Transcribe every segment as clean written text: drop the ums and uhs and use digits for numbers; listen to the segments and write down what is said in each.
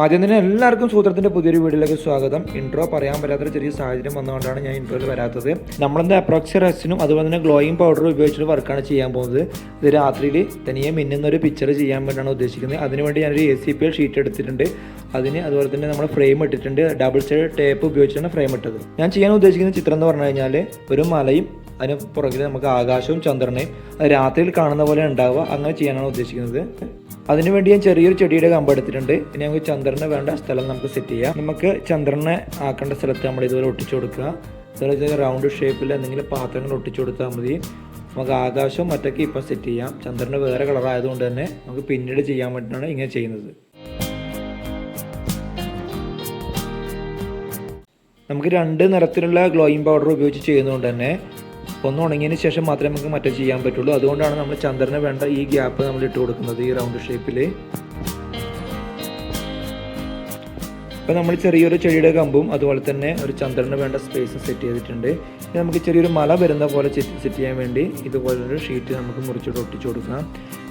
ആദ്യം തന്നെ എല്ലാവർക്കും സൂത്രത്തിൻ്റെ പുതിയൊരു വീഡിയോയിലേക്ക് സ്വാഗതം. ഇൻട്രോ പറയാൻ പറ്റാത്തൊരു ചെറിയ സാഹചര്യം വന്നുകൊണ്ടാണ് ഞാൻ ഇൻട്രോയിൽ വരാത്തത്. നമ്മളെന്താ അപ്രോക്സി റെസിനും അതുപോലെ തന്നെ ഗ്ലോയിങ് പൗഡറും ഉപയോഗിച്ചിട്ട് വർക്കാണ് ചെയ്യാൻ പോകുന്നത്. ഇത് രാത്രിയിൽ തനിയെ മിന്നുന്നൊരു പിക്ചർ ചെയ്യാൻ വേണ്ടിയാണ് ഉദ്ദേശിക്കുന്നത്. അതിനുവേണ്ടി ഞാനൊരു ACPL ഷീറ്റ് എടുത്തിട്ടുണ്ട്. അതുപോലെ തന്നെ നമ്മൾ ഫ്രെയിം ഇട്ടിട്ടുണ്ട്. ഡബിൾ സൈഡ് ടേപ്പ് ഉപയോഗിച്ചിട്ടാണ് ഫ്രെയിം ഇട്ടത്. ഞാൻ ചെയ്യാൻ ഉദ്ദേശിക്കുന്ന ചിത്രം എന്ന് പറഞ്ഞു കഴിഞ്ഞാൽ ഒരു മലയും അതിന് പുറകിൽ നമുക്ക് ആകാശവും ചന്ദ്രനെയും അത് രാത്രിയിൽ കാണുന്ന പോലെ ഉണ്ടാവുക, അങ്ങനെ ചെയ്യാനാണ് ഉദ്ദേശിക്കുന്നത്. അതിനുവേണ്ടി ഞാൻ ചെറിയൊരു ചെടിയുടെ കമ്പ് എടുത്തിട്ടുണ്ട്. ഇനി നമുക്ക് ചന്ദ്രന് വേണ്ട സ്ഥലം നമുക്ക് സെറ്റ് ചെയ്യാം. നമുക്ക് ചന്ദ്രനെ ആക്കേണ്ട സ്ഥലത്ത് നമ്മൾ ഇതുപോലെ ഒട്ടിച്ചു കൊടുക്കുക. അതുപോലെ റൗണ്ട് ഷേപ്പിൽ എന്തെങ്കിലും പാത്രങ്ങൾ ഒട്ടിച്ചു കൊടുത്താൽ മതി. നമുക്ക് ആകാശവും മറ്റൊക്കെ ഇപ്പം സെറ്റ് ചെയ്യാം. ചന്ദ്രന് വേറെ കളറായതുകൊണ്ട് തന്നെ നമുക്ക് പിന്നീട് ചെയ്യാൻ വേണ്ടിയിട്ടാണ് ഇങ്ങനെ ചെയ്യുന്നത്. നമുക്ക് 2 നിറത്തിലുള്ള ഗ്ലോയിങ് പൗഡർ ഉപയോഗിച്ച് ചെയ്യുന്നതുകൊണ്ട് തന്നെ ഒന്ന് ഉണങ്ങിയതിന് ശേഷം മാത്രമേ നമുക്ക് മറ്റേ ചെയ്യാൻ പറ്റുള്ളൂ. അതുകൊണ്ടാണ് നമ്മൾ ചന്ദ്രന് വേണ്ട ഈ ഗ്യാപ്പ് നമ്മൾ ഇട്ട് കൊടുക്കുന്നത്, ഈ റൗണ്ട് ഷേപ്പിൽ. ഇപ്പോൾ നമ്മൾ ചെറിയൊരു ചെടിയുടെ കമ്പും അതുപോലെ തന്നെ ഒരു ചന്ദ്രന് വേണ്ട സ്പേസും സെറ്റ് ചെയ്തിട്ടുണ്ട്. ഇനി നമുക്ക് ചെറിയൊരു മല വരുന്ന പോലെ സെറ്റ് ചെയ്യാൻ വേണ്ടി ഇതുപോലൊരു ഷീറ്റ് നമുക്ക് മുറിച്ചിട്ട് ഒട്ടിച്ചു കൊടുക്കാം.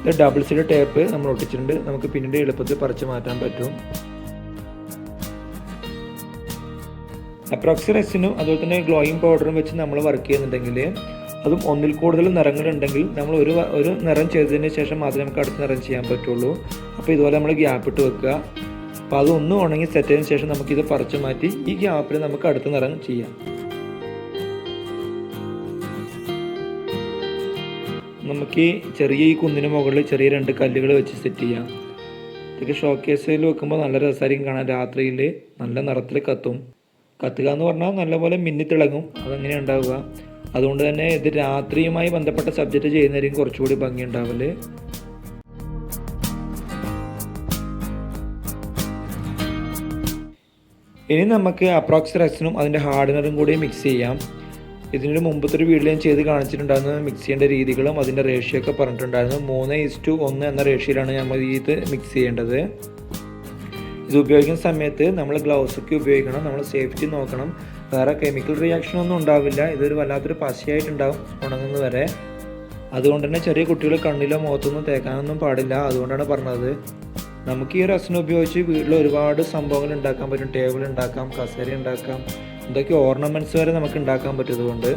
ഇത് ഡബിൾ സൈഡ് ടേപ്പ് നമ്മൾ ഒട്ടിച്ചിട്ടുണ്ട്. നമുക്ക് പിന്നീട് എളുപ്പത്തിൽ പറിച്ചു മാറ്റാൻ പറ്റും. അപ്രോക്സി റെസിനും അതുപോലെ തന്നെ ഗ്ലോയിങ് പൗഡറും വെച്ച് നമ്മൾ വർക്ക് ചെയ്യുന്നുണ്ടെങ്കിൽ, അതും ഒന്നിൽ കൂടുതൽ നിറങ്ങളുണ്ടെങ്കിൽ നമ്മൾ ഒരു നിറം ചെയ്തതിന് ശേഷം മാത്രമേ നമുക്ക് അടുത്ത നിറം ചെയ്യാൻ പറ്റുള്ളൂ. അപ്പോൾ ഇതുപോലെ നമ്മൾ ഗ്യാപ്പ് ഇട്ട് വെക്കുക. അപ്പോൾ അതൊന്നും ഉണങ്ങി സെറ്റ് ചെയ്തതിന് ശേഷം നമുക്കിത് പറിച്ചു മാറ്റി ഈ ഗ്യാപ്പിൽ നമുക്ക് അടുത്ത നിറം ചെയ്യാം. നമുക്ക് ഈ കുന്നിന് മുകളിൽ ചെറിയ 2 കല്ലുകൾ വെച്ച് സെറ്റ് ചെയ്യാം. ഇതൊക്കെ ഷോക്കേസിൽ വെക്കുമ്പോൾ നല്ല രസമായിരിക്കും കാണാൻ. രാത്രിയിൽ നല്ല നിറത്തിൽ കത്തുക എന്ന് പറഞ്ഞാൽ നല്ലപോലെ മിന്നിത്തിളങ്ങും. അതങ്ങനെ ഉണ്ടാവുക. അതുകൊണ്ട് തന്നെ ഇത് രാത്രിയുമായി ബന്ധപ്പെട്ട സബ്ജക്റ്റ് ചെയ്യുന്നതായിരിക്കും കുറച്ചുകൂടി ഭംഗി ഉണ്ടാവല്. ഇനി നമുക്ക് അപ്രോക്സി റെസിനും അതിൻ്റെ ഹാർഡനറും കൂടി മിക്സ് ചെയ്യാം. ഇതിനൊരു മുമ്പത്തെ ഒരു വീഡിയോ ഞാൻ ചെയ്ത് കാണിച്ചിട്ടുണ്ടായിരുന്നു. മിക്സ് ചെയ്യേണ്ട രീതികളും അതിൻ്റെ റേഷ്യോ ഒക്കെ പറഞ്ഞിട്ടുണ്ടായിരുന്നു. 3:1 എന്ന റേഷ്യോയിലാണ് നമ്മൾ ഇത് മിക്സ് ചെയ്യേണ്ടത്. ഇത് ഉപയോഗിക്കുന്ന സമയത്ത് നമ്മൾ ഗ്ലൗസൊക്കെ ഉപയോഗിക്കണം. നമ്മൾ സേഫ്റ്റി നോക്കണം. വേറെ കെമിക്കൽ റിയാക്ഷനൊന്നും ഉണ്ടാവില്ല. ഇതൊരു വല്ലാത്തൊരു പശയായിട്ടുണ്ടാവും ഉണങ്ങുന്നത് വരെ. അതുകൊണ്ട് തന്നെ ചെറിയ കുട്ടികൾ കണ്ണിലോ മുഖത്തൊന്നും തേക്കാനൊന്നും പാടില്ല. അതുകൊണ്ടാണ് പറഞ്ഞത്. നമുക്ക് ഈ റെസിൻ ഉപയോഗിച്ച് വീട്ടിൽ ഒരുപാട് സംഭവങ്ങൾ ഉണ്ടാക്കാൻ പറ്റും. ടേബിൾ ഉണ്ടാക്കാം, കസേര ഉണ്ടാക്കാം, ഇതൊക്കെ ഓർണമെൻറ്റ്സ് വരെ നമുക്ക് ഉണ്ടാക്കാൻ പറ്റുന്നതുകൊണ്ട്.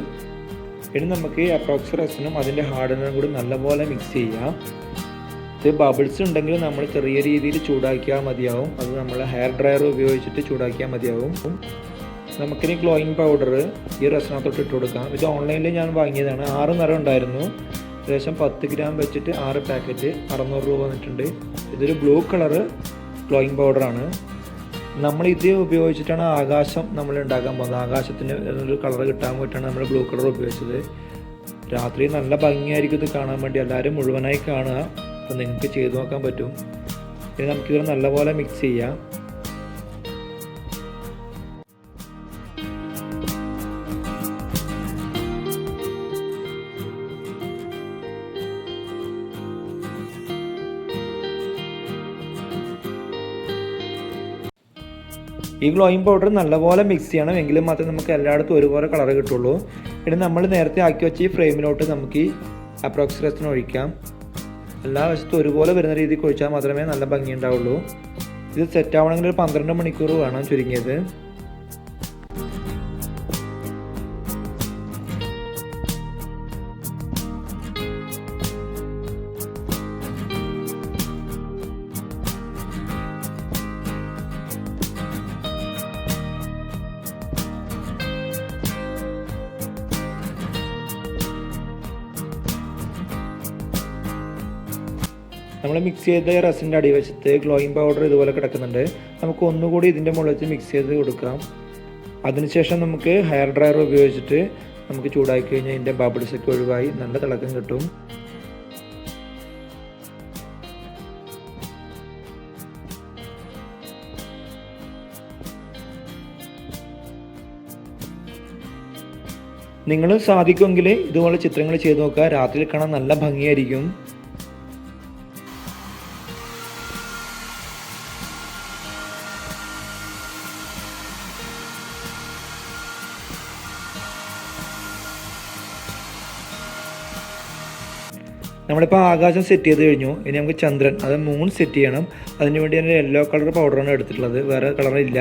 ഇനി നമുക്ക് ഈ അപ്രോക്സി റെസിനും അതിൻ്റെ ഹാർഡനറും കൂടി നല്ലപോലെ മിക്സ് ചെയ്യാം. ഇത് ബബിൾസ് ഉണ്ടെങ്കിൽ നമ്മൾ ചെറിയ രീതിയിൽ ചൂടാക്കിയാൽ മതിയാവും. അത് നമ്മൾ ഹെയർ ഡ്രയർ ഉപയോഗിച്ചിട്ട് ചൂടാക്കിയാൽ മതിയാവും. നമുക്കിനി ഗ്ലോയിങ് പൗഡർ ഈ റെസിനകത്തോട്ട് ഇട്ട് കൊടുക്കാം. ഇത് ഓൺലൈനിൽ ഞാൻ വാങ്ങിയതാണ്. 6 നിറം ഉണ്ടായിരുന്നു. ഏകദേശം 10 ഗ്രാം വെച്ചിട്ട് 6 പാക്കറ്റ് 600 രൂപ വന്നിട്ടുണ്ട്. ഇതൊരു ബ്ലൂ കളറ് ഗ്ലോയിങ് പൗഡറാണ്. നമ്മൾ ഇത് ഉപയോഗിച്ചിട്ടാണ് ആകാശം നമ്മൾ ഉണ്ടാക്കാൻ പോകുന്നത്. ആകാശത്തിന് ഒരു കളർ കിട്ടാൻ വേണ്ടിയിട്ടാണ് നമ്മൾ ബ്ലൂ കളർ ഉപയോഗിച്ചത്. രാത്രി നല്ല ഭംഗിയായിരിക്കും ഇത് കാണാൻ വേണ്ടി. എല്ലാവരും മുഴുവനായി കാണുക. അപ്പോൾ നിങ്ങൾക്ക് ചെയ്തു നോക്കാൻ പറ്റും. ഇനി നമുക്കിത് നല്ലപോലെ മിക്സ് ചെയ്യാം. ഈ ഗ്ലോയിങ് പൗഡർ നല്ലപോലെ മിക്സ് ചെയ്യണം. എങ്കിലും മാത്രമേ നമുക്ക് എല്ലായിടത്തും ഒരുപോലെ കളർ കിട്ടുള്ളൂ. ഇനി നമ്മൾ നേരത്തെ ആക്കി വെച്ച ഈ ഫ്രെയിമിലോട്ട് നമുക്ക് ഈ അപ്രോക്സി റെസിൻ ഒഴിക്കാം. എല്ലാ വശത്തും ഒരുപോലെ വരുന്ന രീതിക്ക് ഒഴിച്ചാൽ മാത്രമേ നല്ല ഭംഗി ഉണ്ടാവുള്ളൂ. ഇത് സെറ്റ് ആവണമെങ്കിൽ ഒരു 12 മണിക്കൂർ വേണം ചുരുങ്ങിയത്. നമ്മൾ മിക്സ് ചെയ്ത റെസിൻ്റെ അടിവശത്ത് ഗ്ലോയിങ് പൗഡർ ഇതുപോലെ കിടക്കുന്നുണ്ട്. നമുക്ക് ഒന്നുകൂടി ഇതിൻ്റെ മുകളിൽ മിക്സ് ചെയ്ത് കൊടുക്കാം. അതിനുശേഷം നമുക്ക് ഹെയർ ഡ്രയർ ഉപയോഗിച്ചിട്ട് നമുക്ക് ചൂടാക്കി കഴിഞ്ഞാൽ ഇതിൻ്റെ ബബിൾസൊക്കെ ഒഴിവായി നല്ല തിളക്കം കിട്ടും. നിങ്ങൾ സാധിക്കുമെങ്കിൽ ഇതുപോലെ ചിത്രങ്ങൾ ചെയ്ത് നോക്കുക. രാത്രിയിൽ കാണാൻ നല്ല ഭംഗിയായിരിക്കും. നമ്മളിപ്പോൾ ആകാശം സെറ്റ് ചെയ്ത് കഴിഞ്ഞു. ഇനി നമുക്ക് ചന്ദ്രൻ, അത് മൂൺ സെറ്റ് ചെയ്യണം. അതിന് വേണ്ടി ഞാൻ യെല്ലോ കളർ പൗഡറാണ് എടുത്തിട്ടുള്ളത്, വേറെ കളറില്ല.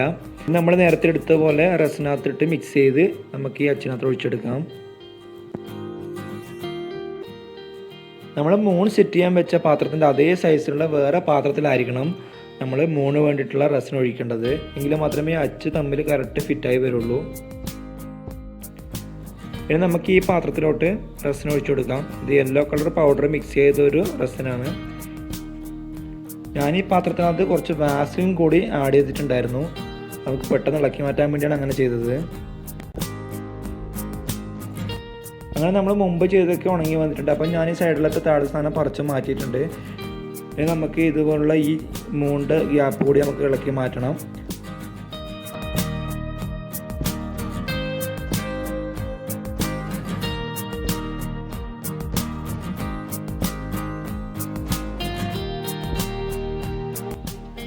നമ്മൾ നേരത്തെ എടുത്ത പോലെ റെസിനകത്തിട്ട് മിക്സ് ചെയ്ത് നമുക്ക് ഈ അച്ചിനകത്ത് ഒഴിച്ചെടുക്കാം. നമ്മൾ മൂൺ സെറ്റ് ചെയ്യാൻ വെച്ച പാത്രത്തിൻ്റെ അതേ സൈസിലുള്ള വേറെ പാത്രത്തിലായിരിക്കണം നമ്മൾ മൂണ് വേണ്ടിയിട്ടുള്ള റെസിൻ ഒഴിക്കേണ്ടത്. എങ്കിൽ മാത്രമേ അച്ച് തമ്മിൽ കറക്റ്റ് ഫിറ്റായി വരുള്ളൂ. ഇനി നമുക്ക് ഈ പാത്രത്തിലോട്ട് റെസിൻ ഒഴിച്ചു കൊടുക്കാം. ഇത് യെല്ലോ കളർ പൗഡർ മിക്സ് ചെയ്തൊരു റെസിനാണ്. ഞാൻ ഈ പാത്രത്തിനകത്ത് കുറച്ച് വാസലിൻ കൂടി ആഡ് ചെയ്തിട്ടുണ്ടായിരുന്നു. നമുക്ക് പെട്ടെന്ന് ഇളക്കി മാറ്റാൻ വേണ്ടിയാണ് അങ്ങനെ ചെയ്തത്. അങ്ങനെ നമ്മൾ മുമ്പ് ചെയ്തൊക്കെ ഉണങ്ങി വന്നിട്ടുണ്ട്. അപ്പം ഞാൻ ഈ സൈഡിലത്തെ താഴെ സ്ഥാനം പറിച്ച് മാറ്റിയിട്ടുണ്ട്. ഇനി നമുക്ക് ഇതുപോലുള്ള ഈ മൂണ്ട് ഗ്യാപ്പ് കൂടി നമുക്ക് ഇളക്കി മാറ്റണം.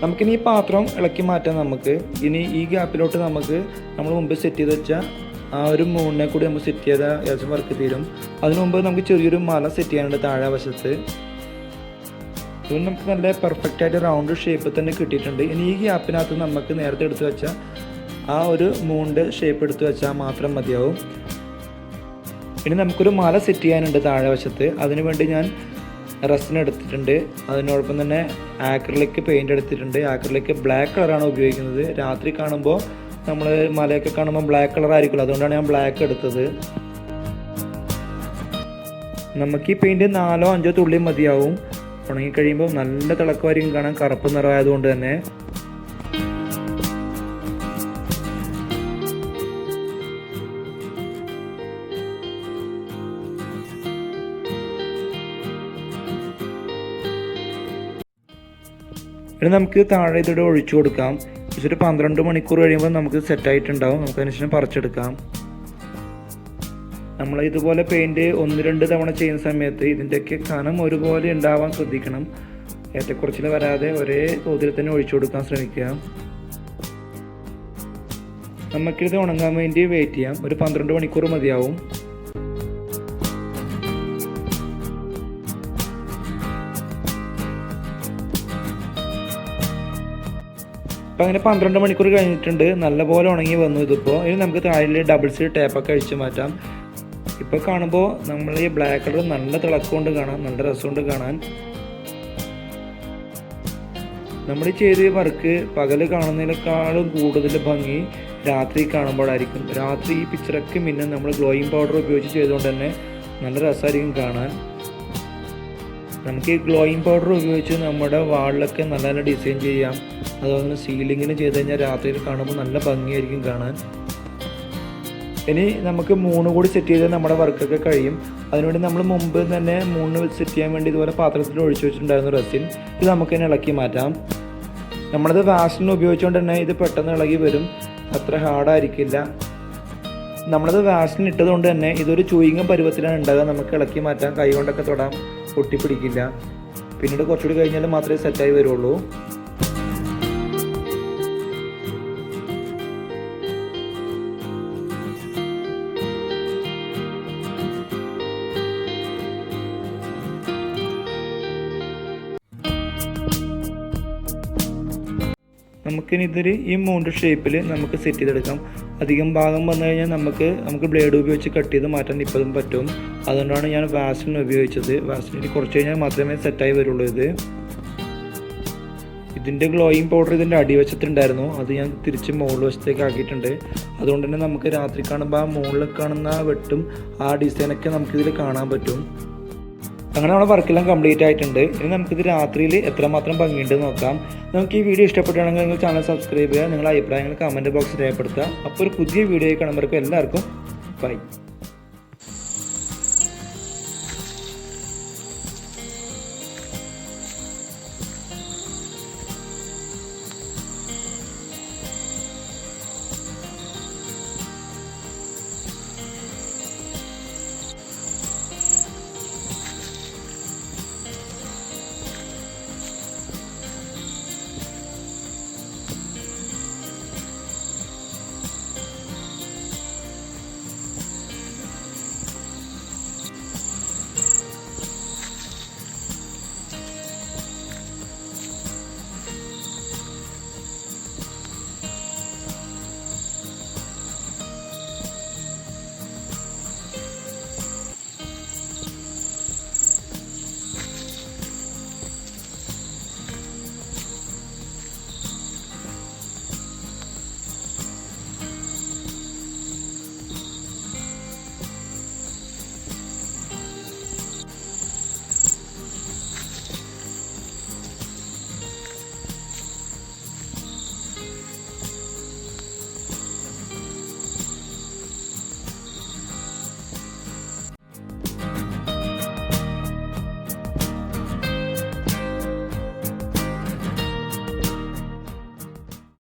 നമുക്കിനി ഈ പാത്രം ഇളക്കി മാറ്റാം. നമുക്ക് ഇനി ഈ ഗ്യാപ്പിലോട്ട് നമുക്ക് നമ്മൾ മുമ്പ് സെറ്റ് ചെയ്ത് വെച്ചാൽ ആ ഒരു മൂണിനെ കൂടി നമുക്ക് സെറ്റ് ചെയ്താൽ ഏകദേശം വർക്ക് തീരും. അതിനു മുമ്പ് നമുക്ക് ചെറിയൊരു മല സെറ്റ് ചെയ്യാനുണ്ട് താഴെ വശത്ത്. ഇതുകൊണ്ട് നമുക്ക് നല്ല പെർഫെക്റ്റ് ആയിട്ട് റൗണ്ട് ഷേപ്പ് തന്നെ കിട്ടിയിട്ടുണ്ട്. ഇനി ഈ ഗ്യാപ്പിനകത്ത് നമുക്ക് നേരത്തെ എടുത്തു വെച്ചാൽ ആ ഒരു മൂണിൻ്റെ ഷേപ്പ് എടുത്തു വെച്ചാൽ മാത്രം മതിയാവും. ഇനി നമുക്കൊരു മല സെറ്റ് ചെയ്യാനുണ്ട് താഴെ വശത്ത്. അതിനു വേണ്ടി ഞാൻ റെസിൻ എടുത്തിട്ടുണ്ട്. അതിനോടൊപ്പം തന്നെ ആക്രിലിക് പെയിൻറ് എടുത്തിട്ടുണ്ട്. ആക്രിലിക് ബ്ലാക്ക് കളറാണ് ഉപയോഗിക്കുന്നത്. രാത്രി കാണുമ്പോൾ നമ്മൾ മലയൊക്കെ കാണുമ്പോൾ ബ്ലാക്ക് കളർ ആയിരിക്കുമല്ലോ, അതുകൊണ്ടാണ് ഞാൻ ബ്ലാക്ക് എടുത്തത്. നമുക്ക് ഈ പെയിൻറ് 4-5 തുള്ളി മതിയാവും. ഉണങ്ങിക്കഴിയുമ്പോൾ നല്ല തിളക്കമായിരിക്കും കാണാൻ, കറുപ്പ് നിറമായതുകൊണ്ട് തന്നെ. ഇനി നമുക്ക് താഴെ ഇതിവിടെ ഒഴിച്ചു കൊടുക്കാം. ഒരു 12 മണിക്കൂർ കഴിയുമ്പോൾ നമുക്ക് സെറ്റായിട്ടുണ്ടാവും. നമുക്ക് അതിനുശേഷം പറിച്ചെടുക്കാം. നമ്മൾ ഇതുപോലെ പെയിൻറ് 1-2 തവണ ചെയ്യുന്ന സമയത്ത് ഇതിൻ്റെയൊക്കെ കനം ഒരുപോലെ ഉണ്ടാവാൻ ശ്രദ്ധിക്കണം. ഏറ്റക്കുറച്ചിൽ വരാതെ ഒരേ തോതിൽ തന്നെ ഒഴിച്ചു കൊടുക്കാൻ ശ്രമിക്കുക. നമുക്കിത് ഉണങ്ങാൻ വേണ്ടി വെയിറ്റ് ചെയ്യാം. ഒരു 12 മണിക്കൂർ മതിയാവും. അപ്പോൾ അങ്ങനെ 12 മണിക്കൂർ കഴിഞ്ഞിട്ടുണ്ട്. നല്ലപോലെ ഉണങ്ങി വന്നു ഇതിപ്പോൾ. ഇനി നമുക്ക് താഴെ ഡബിൾ സൈഡ് ടേപ്പൊക്കെ അഴിച്ച് മാറ്റാം. ഇപ്പോൾ കാണുമ്പോൾ നമ്മൾ ഈ ബ്ലാക്ക് കളർ നല്ല തിളക്കൊണ്ട് കാണാം, നല്ല രസമുണ്ട് കാണാൻ. നമ്മൾ ചെയ്ത വർക്ക് പകൽ കാണുന്നതിനേക്കാളും കൂടുതൽ ഭംഗി രാത്രി കാണുമ്പോഴായിരിക്കും. രാത്രി ഈ പിക്ചറൊക്കെ പിന്നെ നമ്മൾ ഗ്ലോയിങ് പൗഡർ ഉപയോഗിച്ച് ചെയ്തുകൊണ്ട് തന്നെ നല്ല രസമായിരിക്കും കാണാൻ. നമുക്ക് ഈ ഗ്ലോയിങ് പൗഡർ ഉപയോഗിച്ച് നമ്മുടെ വാളിലൊക്കെ നല്ല നല്ല ഡിസൈൻ ചെയ്യാം. അതുപോലെ തന്നെ സീലിങ്ങിന് ചെയ്ത് കഴിഞ്ഞാൽ രാത്രിയിൽ കാണുമ്പോൾ നല്ല ഭംഗിയായിരിക്കും കാണാൻ. ഇനി നമുക്ക് 3 കൂടി സെറ്റ് ചെയ്താൽ നമ്മുടെ വർക്കൊക്കെ കഴിയും. അതിനുവേണ്ടി നമ്മൾ മുമ്പ് തന്നെ 3 സെറ്റ് ചെയ്യാൻ വേണ്ടി ഇതുപോലെ പാത്രത്തിൽ ഒഴിച്ചു വെച്ചിട്ടുണ്ടായിരുന്നു റെസിൻ. ഇത് നമുക്ക് തന്നെ ഇളക്കി മാറ്റാം. നമ്മളത് വാസലിൻ ഉപയോഗിച്ചുകൊണ്ട് തന്നെ ഇത് പെട്ടെന്ന് ഇളകി വരും, അത്ര ഹാർഡായിരിക്കില്ല. നമ്മളത് വാസലിൻ ഇട്ടതുകൊണ്ട് തന്നെ ഇതൊരു ചൂയിങ്ങം പരുവത്തിലാണ് ഉണ്ടാകുക. നമുക്ക് ഇളക്കി മാറ്റാം, കൈ കൊണ്ടൊക്കെ തൊടാം, ഒട്ടിപ്പിടിക്കില്ല. പിന്നീട് കുറച്ചുകൂടി കഴിഞ്ഞാൽ മാത്രമേ സെറ്റായി വരുള്ളൂ. നമുക്കിനി ഇതൊരു ഈ മൂണ്ട് ഷേപ്പിൽ നമുക്ക് സെറ്റ് ചെയ്തെടുക്കാം. അധികം ഭാഗം വന്നു കഴിഞ്ഞാൽ നമുക്ക് ബ്ലേഡ് ഉപയോഗിച്ച് കട്ട് ചെയ്ത് മാറ്റാൻ ഇപ്പോഴും പറ്റും. അതുകൊണ്ടാണ് ഞാൻ വാസലിൻ ഉപയോഗിച്ചത്. വാസലിൻ കുറച്ച് കഴിഞ്ഞാൽ മാത്രമേ സെറ്റായി വരുള്ളൂ. ഇതിൻ്റെ ഗ്ലോയിങ് പൗഡർ ഇതിൻ്റെ അടിവശത്തുണ്ടായിരുന്നു, അത് ഞാൻ തിരിച്ച് മുകൾ വശത്തേക്ക് ആക്കിയിട്ടുണ്ട്. അതുകൊണ്ട് തന്നെ നമുക്ക് രാത്രി കാണുമ്പോൾ ആ മുകളിൽ കാണുന്ന വെട്ടും ആ ഡിസൈനൊക്കെ നമുക്കിതിൽ കാണാൻ പറ്റും. അങ്ങനെ നമ്മുടെ വർക്കെല്ലാം കംപ്ലീറ്റ് ആയിട്ടുണ്ട്. ഇനി നമുക്കിത് രാത്രിയിൽ എത്രമാത്രം ഭംഗിയുണ്ട് നോക്കാം. നമുക്ക് ഈ വീഡിയോ ഇഷ്ടപ്പെട്ടുകയാണെങ്കിൽ നിങ്ങൾ ചാനൽ സബ്സ്ക്രൈബ് ചെയ്യുക, നിങ്ങളുടെ അഭിപ്രായങ്ങൾ കമൻറ്റ് ബോക്സിൽ രേഖപ്പെടുത്തുക. അപ്പോൾ ഒരു പുതിയ വീഡിയോ കാണുമ്പോഴേക്കും എല്ലാവർക്കും ബൈ.